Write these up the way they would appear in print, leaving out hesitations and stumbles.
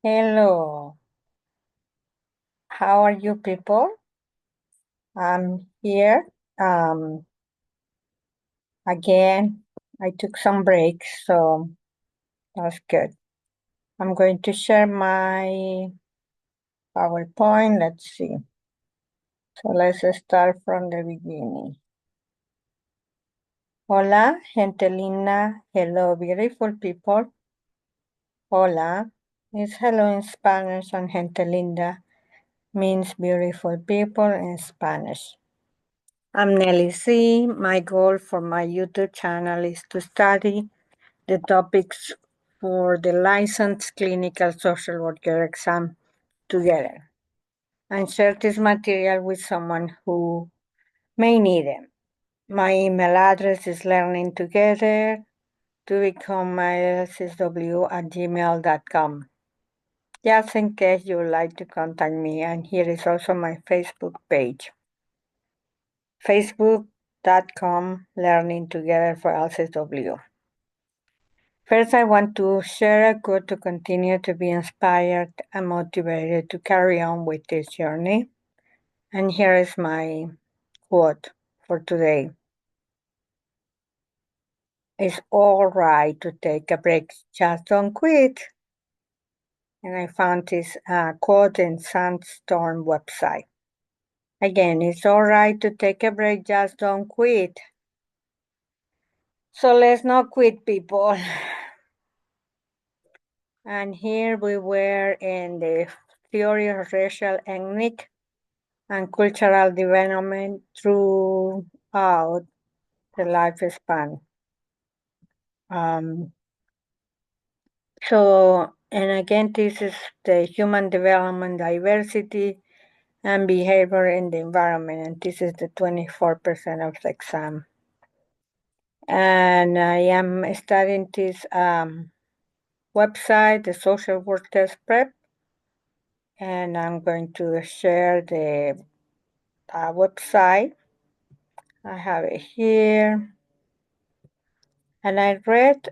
Hello, how are you people? I'm here. Um, Again, I took some breaks, so that's good. I'm going to share my PowerPoint. Let's see. So let's start from the beginning. Hola, gente linda. Hello, beautiful people. Hola is hello in Spanish, and gente linda means beautiful people in Spanish. I'm Nelly C. My goal for my YouTube channel is to study the topics for the licensed clinical social worker exam together and share this material with someone who may need it. My email address is learningtogethertobecomealcsw@gmail.com. Just in case you would like to contact me, and here is also my Facebook page. Facebook.com Learning Together for LCSW. First, I want to share a quote to continue to be inspired and motivated to carry on with this journey. And here is my quote for today. It's all right to take a break, just don't quit. And I found this quote in Sandstorm website. Again, it's all right to take a break, just don't quit. So let's not quit, people. And here we were in the theory of racial, ethnic, and cultural development throughout the lifespan. And again, this is the human development, diversity, and behavior in the environment. And this is the 24% of the exam. And I am studying this website, the Social Work Test Prep. And I'm going to share the website. I have it here. And I read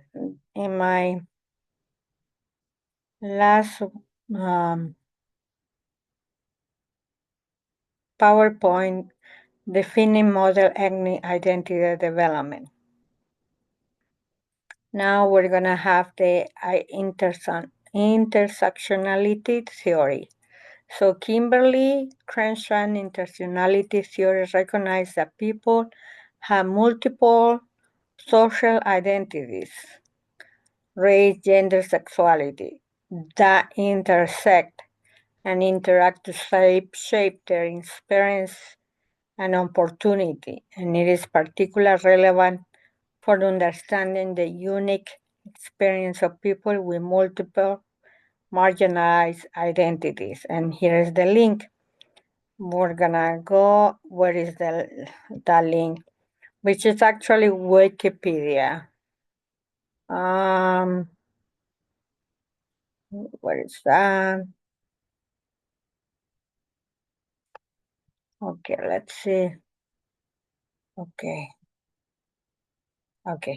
in my last PowerPoint defining model ethnic identity development. Now we're going to have the intersectionality theory. So Kimberly Crenshaw intersectionality theory recognizes that people have multiple social identities, race, gender, sexuality, that intersect and interact to shape their experience and opportunity, and it is particularly relevant for understanding the unique experience of people with multiple marginalized identities. And here is the link. We're gonna go, where is the link? Which is actually Wikipedia. Where is that? Okay, let's see. Okay,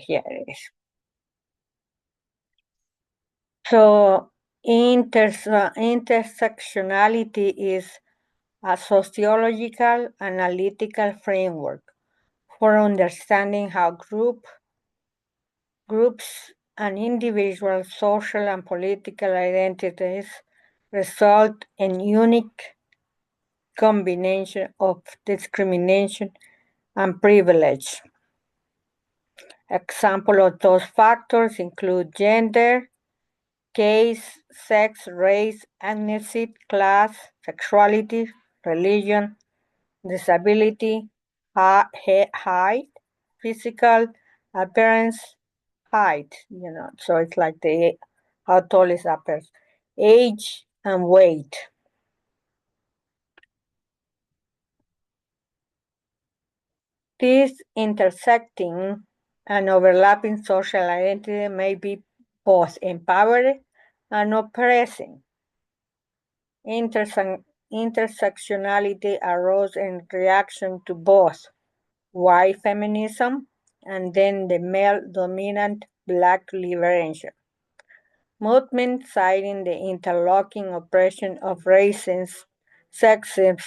here it is. So intersectionality is a sociological analytical framework for understanding how groups and individual social and political identities result in unique combination of discrimination and privilege. Examples of those factors include gender, caste, sex, race, ethnicity, class, sexuality, religion, disability, height, physical appearance, height, so it's like how tall is that person, age, and weight. These intersecting and overlapping social identity may be both empowering and oppressing. Intersectionality arose in reaction to both white feminism and then the male-dominant Black liberation. movement citing the interlocking oppression of races, sexism,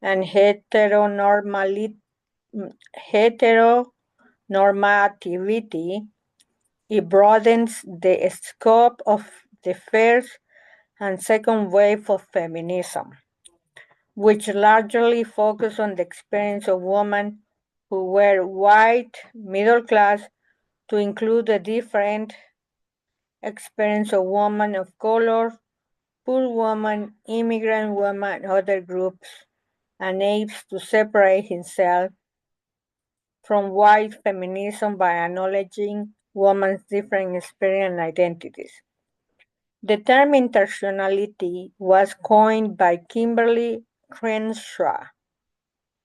and heteronormativity. It broadens the scope of the first and second wave of feminism, which largely focused on the experience of women who were white, middle class, to include the different experience of women of color, poor women, immigrant women, and other groups, and aims to separate himself from white feminism by acknowledging women's different experience and identities. The term intersectionality was coined by Kimberly Crenshaw,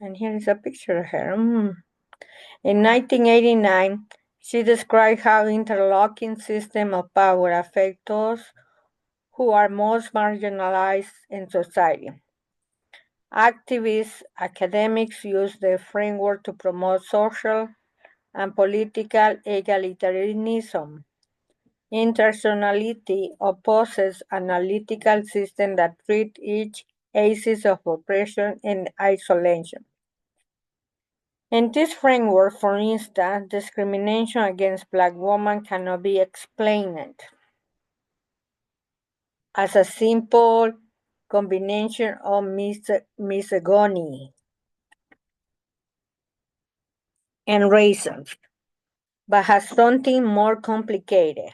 and here is a picture of her. In 1989, she described how interlocking systems of power affect those who are most marginalized in society. Activists, academics use the framework to promote social and political egalitarianism. Intersectionality opposes analytical systems that treat each axis of oppression in isolation. In this framework, for instance, discrimination against Black women cannot be explained as a simple combination of misogyny and racism, but has something more complicated.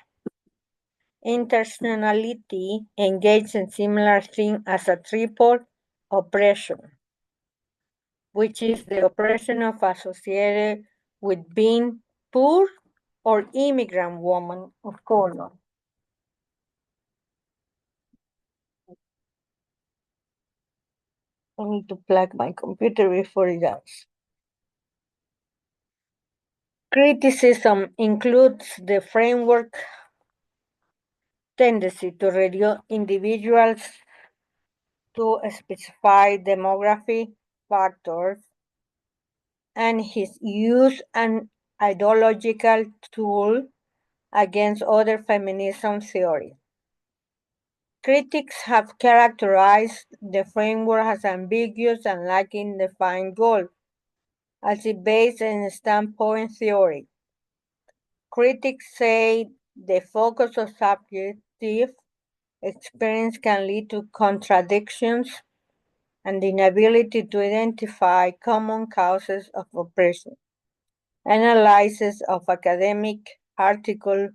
Intersectionality engages in similar thing as a triple oppression, which is the oppression of associated with being poor or immigrant woman of color. I need to plug my computer before it does. Criticism includes the framework tendency to reduce individuals to specify demographic factors and his use an ideological tool against other feminism theories. Critics have characterized the framework as ambiguous and lacking defined goals, as it based in standpoint theory. Critics say the focus of subjective experience can lead to contradictions and the inability to identify common causes of oppression. Analysis of academic article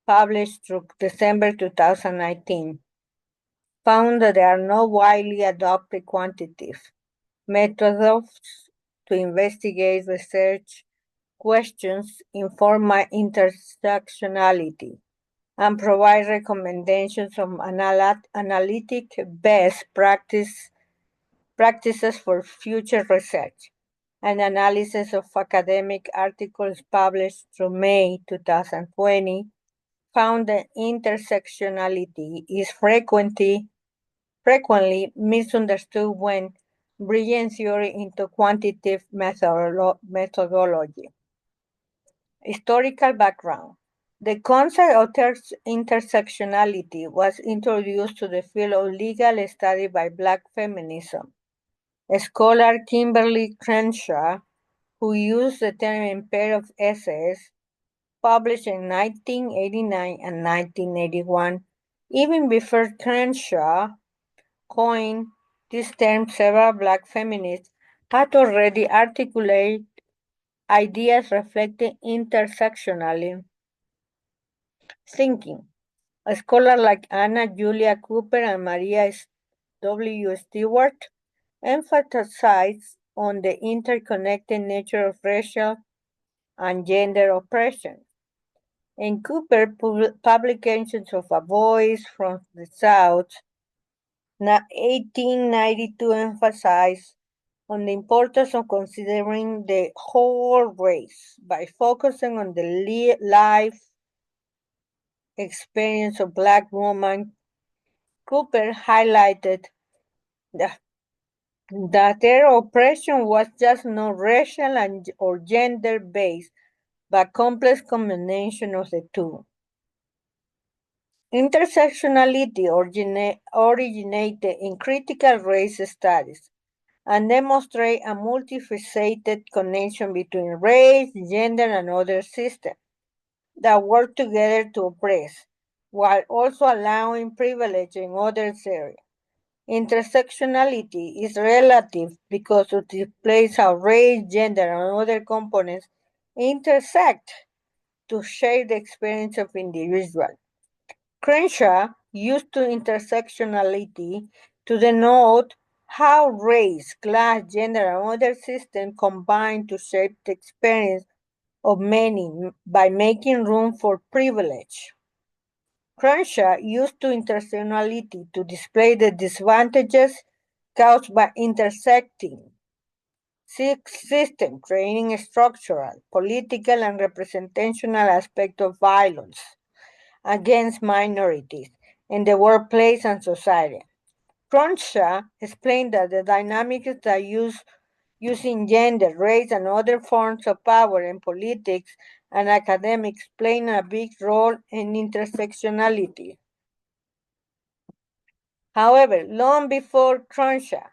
published through December 2019 found that there are no widely adopted quantitative methods to investigate research questions, inform intersectionality, and provide recommendations on analytic best practices for future research. An analysis of academic articles published through May 2020 found that intersectionality is frequently misunderstood when bringing theory into quantitative methodology. Historical background. The concept of intersectionality was introduced to the field of legal study by Black feminism. Scholar Kimberly Crenshaw, who used the term in pair of essays published in 1989 and 1981, even before Crenshaw coined this term, several Black feminists had already articulated ideas reflecting intersectional thinking. A scholar like Anna Julia Cooper and Maria W. Stewart emphasized on the interconnected nature of racial and gender oppression. In Cooper publications of A Voice from the South, 1892 emphasized on the importance of considering the whole race by focusing on the life experience of Black women. Cooper highlighted that, their oppression was just not racial or gender based, but complex combination of the two. Intersectionality originated in critical race studies and demonstrate a multifaceted connection between race, gender, and other systems that work together to oppress, while also allowing privilege in other areas. Intersectionality is relative because it displays how race, gender, and other components intersect to shape the experience of individuals. Crenshaw used to intersectionality to denote how race, class, gender, and other systems combine to shape the experience of many by making room for privilege. Crenshaw used to intersectionality to display the disadvantages caused by intersecting system, creating a structural, political, and representational aspect of violence against minorities in the workplace and society. Crenshaw explained that the dynamics that using gender, race, and other forms of power in politics and academics playing a big role in intersectionality. However, long before Crenshaw,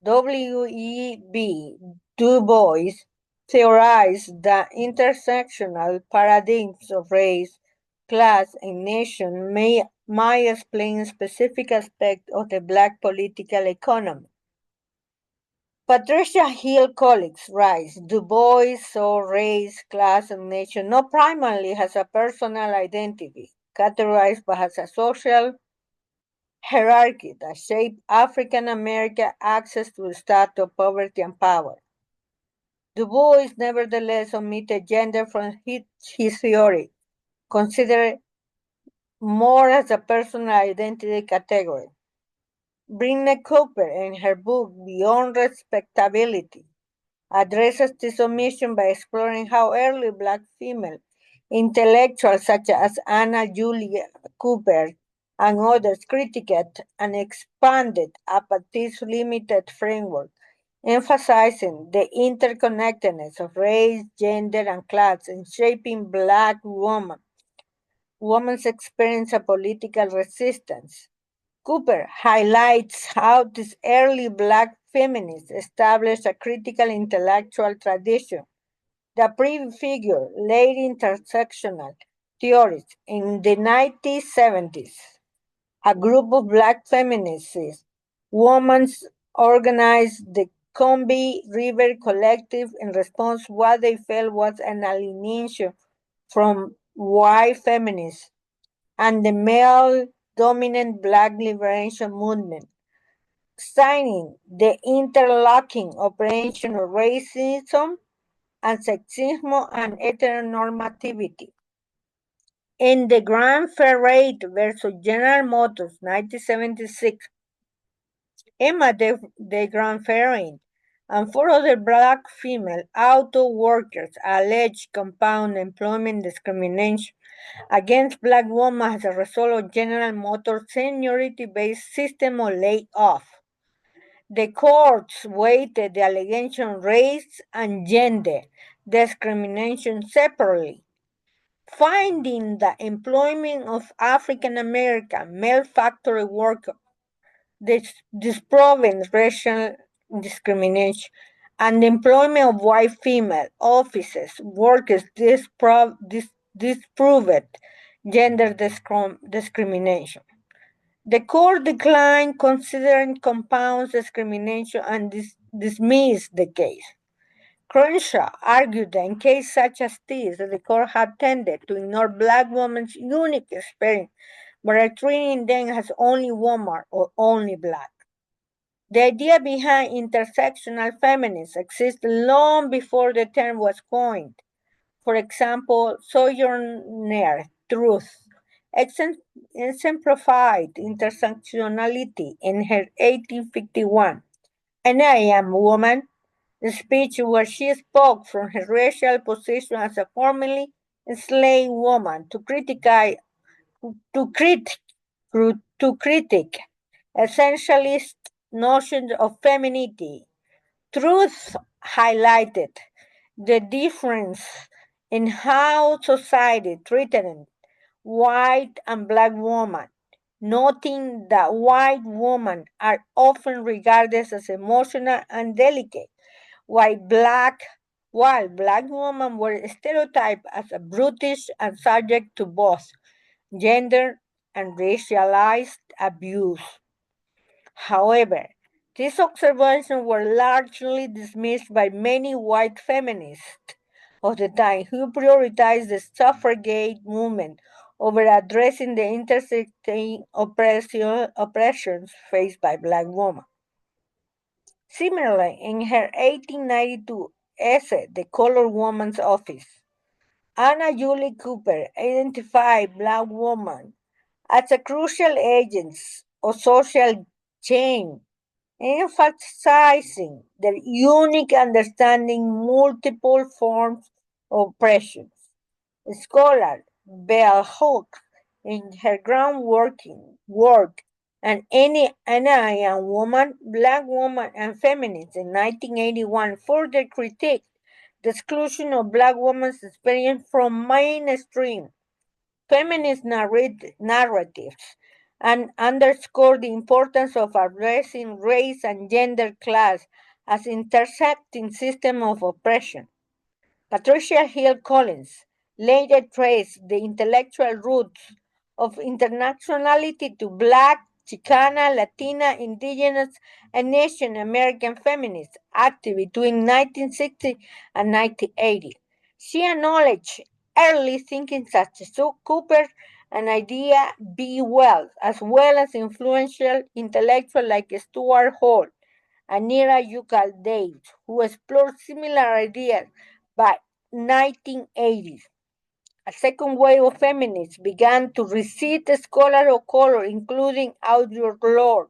W.E.B. Du Bois theorized that intersectional paradigms of race, class, and nation might explain specific aspects of the Black political economy. Patricia Hill colleagues writes, Du Bois saw race, class, and nation not primarily as a personal identity, categorized but as a social hierarchy that shaped African American access to status, poverty, and power. Du Bois nevertheless omitted gender from his theory, considered more as a personal identity category. Britney Cooper, in her book Beyond Respectability, addresses this omission by exploring how early Black female intellectuals such as Anna Julia Cooper and others critiqued and expanded upon this limited framework, emphasizing the interconnectedness of race, gender, and class in shaping Black women's experience of political resistance. Cooper highlights how these early Black feminists established a critical intellectual tradition that prefigured late intersectional theories. In the 1970s, a group of Black feminists, women organized the Combahee River Collective in response to what they felt was an alienation from white feminism and the male dominant Black liberation movement, signing the interlocking operation of racism and sexism and heteronormativity. In the Grand Ferret versus General Motors 1976, Emma de Grand Ferrin and four other Black female auto workers alleged compound employment discrimination against Black women as a result of General Motors' seniority-based system of layoff. The courts weighted the allegation race and gender discrimination separately, finding the employment of African American male factory workers disproving racial discrimination, and the employment of white female offices workers disproved gender discrimination. The court declined considering compound discrimination and dismissed the case. Crenshaw argued that in cases such as this, the court had tended to ignore Black women's unique experience by treating them as only woman or only Black. The idea behind intersectional feminism existed long before the term was coined. For example, Sojourner Truth exemplified intersectionality in her 1851 "And I Am Woman" speech where she spoke from her racial position as a formerly enslaved woman to critique to critique essentialist notions of femininity. Truth highlighted the difference in how society treated white and black women, noting that white women are often regarded as emotional and delicate, while black women were stereotyped as a brutish and subject to both gender and racialized abuse. However, these observations were largely dismissed by many white feminists of the time who prioritized the suffragette movement over addressing the intersecting oppressions faced by black women. Similarly, in her 1892 essay, The Colored Woman's Office, Anna Julie Cooper identified black women as a crucial agents of social change, emphasizing their unique understanding multiple forms of oppression. Scholar Bell Hooks, in her groundworking work, Anna Young Woman, Black Woman, and Feminists in 1981, further critiqued the exclusion of black women's experience from mainstream feminist narratives and underscored the importance of addressing race and gender class as intersecting systems of oppression. Patricia Hill Collins later traced the intellectual roots of internationality to Black, Chicana, Latina, Indigenous, and Asian American feminists active between 1960 and 1980. She acknowledged early thinking such as Sue Cooper and Idea B. Wells, as well as influential intellectuals like Stuart Hall and Nira Yucal Davis, who explored similar ideas by 1980s. A second wave of feminists began to recite scholars of color, including Audre Lorde,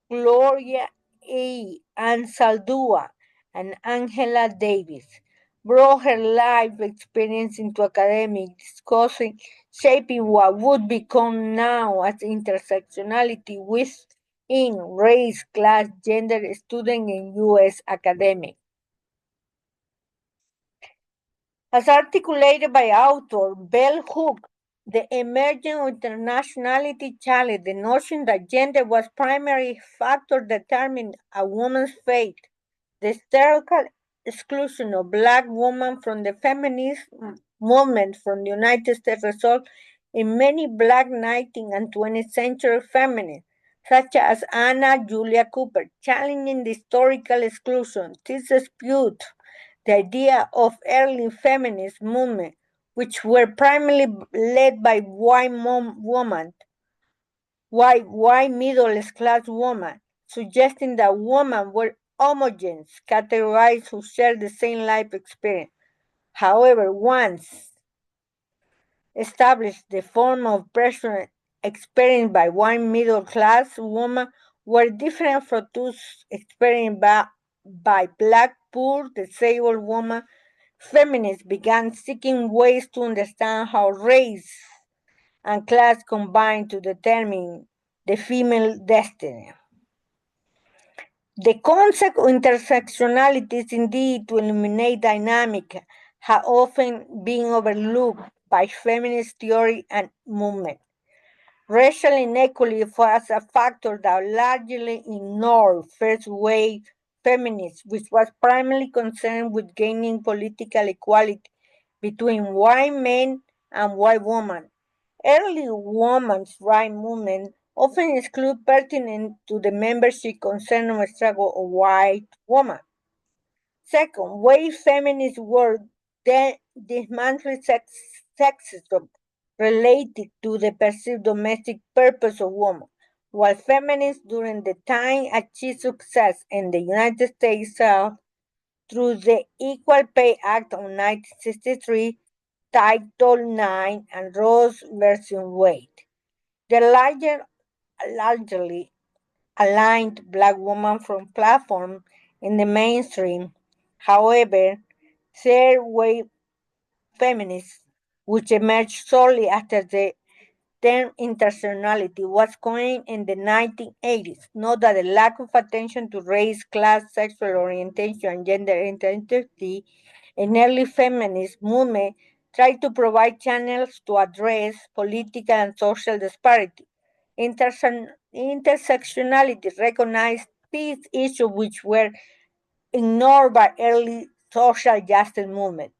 Gloria A. Anzaldúa, and Angela Davis, brought her life experience into academic discussing, shaping what would become now as intersectionality within race, class, gender, student, and U.S. academic. As articulated by author Bell Hooks, the emerging internationality challenged the notion that gender was primary factor determining a woman's fate. The historical exclusion of black women from the feminist movement from the United States resulted in many black 19th and 20th century feminists, such as Anna Julia Cooper, challenging the historical exclusion. This dispute the idea of early feminist movement, which were primarily led by white middle class women, suggesting that women were homogeneous, categorized who shared the same life experience. However, once established, the form of pressure experienced by white middle class women were different from those experienced by black poor disabled women. Feminists began seeking ways to understand how race and class combine to determine the female destiny. The concept of intersectionality is indeed to eliminate dynamic have often been overlooked by feminist theory and movement. Racial inequality was a factor that largely ignored first wave feminism, which was primarily concerned with gaining political equality between white men and white women. Early women's rights movement often exclude pertinent to the membership concerning struggle of white women. Second, wave feminist work dismantling sexism related to the perceived domestic purpose of women. While feminists during the time achieved success in the United States South through the Equal Pay Act of 1963, Title IX, and Roe versus Wade. The largely aligned black women from platform in the mainstream. However, third wave feminists, which emerged shortly after the term intersectionality was coined in the 1980s, note that the lack of attention to race, class, sexual orientation, and gender identity in early feminist movement try to provide channels to address political and social disparity. Intersectionality recognized these issues which were ignored by early social justice movement.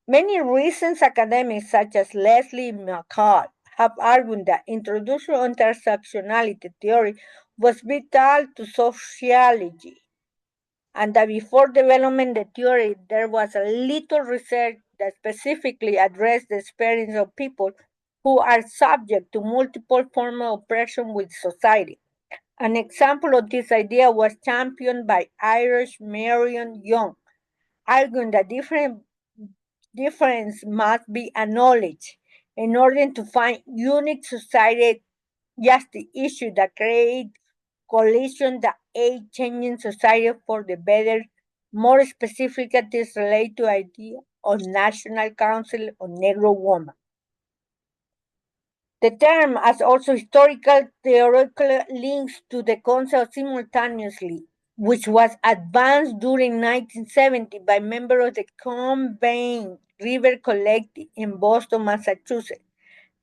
Many recent academics, such as Leslie McCall, have argued that introduction of intersectionality theory was vital to sociology, and that before developing the theory, there was a little research that specifically addressed the experience of people who are subject to multiple forms of oppression with society. An example of this idea was championed by Irish Marion Young, arguing that difference must be acknowledged in order to find unique society justice issues that create coalition that aid changing society for the better. More specifically, this relate to idea of National Council of Negro Women. The term has also historical theoretical links to the concept simultaneously, which was advanced during 1970 by members of the Combahee River Collective in Boston, Massachusetts.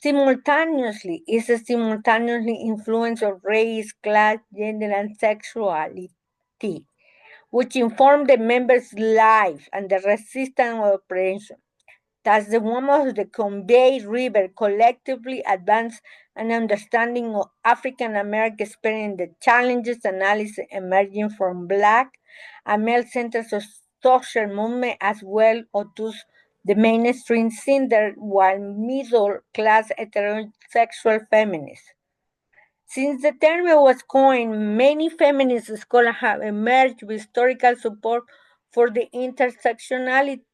Simultaneously is a simultaneously influence of race, class, gender, and sexuality, which inform the members' life and the resistance of oppression. Thus, the women of the Combahee River collectively advanced an understanding of African American experience, the challenges analysis emerging from Black and male-centered social movement, as well as those the mainstream center, while middle-class heterosexual feminists. Since the term was coined, many feminist scholars have emerged with historical support for the intersectionality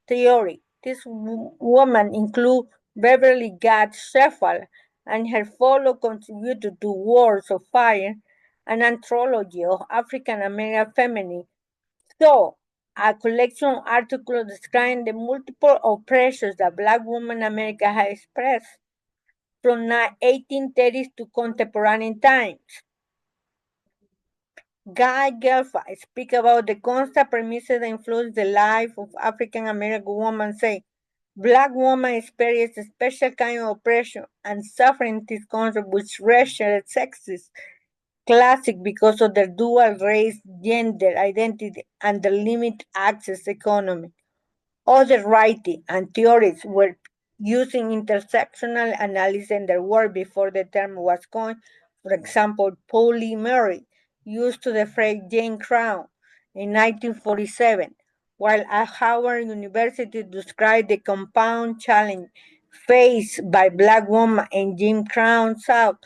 theory. These women include Beverly Gad Sheffield, and her fellow contributed to Words of Fire, an anthology of African American feminism. So, a collection of articles describing the multiple oppressions that Black women in America have expressed from 1830s to contemporary times. Guy Gelfand speaks about the constant premises that influence the life of African American women, say, Black women experience a special kind of oppression and suffering in this concept which racial sexist classic because of their dual race, gender identity, and the limited access economy. Other writing and theories were using intersectional analysis in their work before the term was coined. For example, Pauli Murray used to the phrase Jane Crow in 1947, while at Howard University described the compound challenge faced by Black women in Jim Crow South.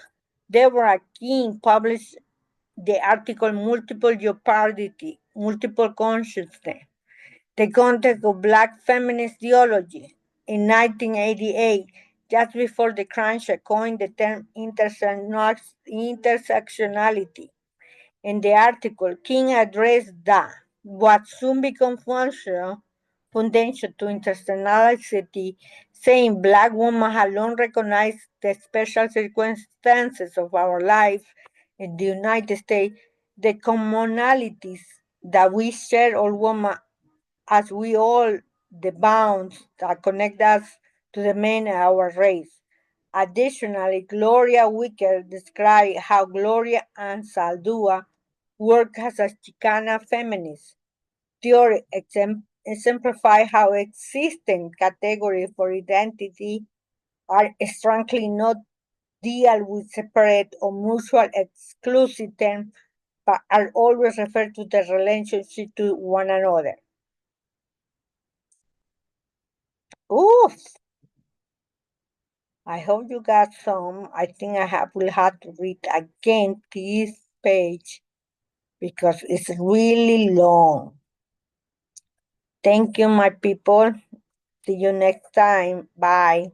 Deborah King published the article Multiple Jeopardy, Multiple Consciousness, the context of Black feminist theology in 1988, just before the crunch coined the term intersectionality. In the article, King addressed that what soon became foundation to intersectionality, saying Black women have long recognized the special circumstances of our life in the United States, the commonalities that we share all women as we all the bounds that connect us to the men of our race. Additionally, Gloria Wicker described how Gloria and Saldúa work as a Chicana feminist. Theory exemplify how existing categories for identity are strongly not deal with separate or mutual exclusive terms, but are always referred to the relationship to one another. Oof! I hope you got some. I think will have to read again this page because it's really long. Thank you, my people. See you next time. Bye.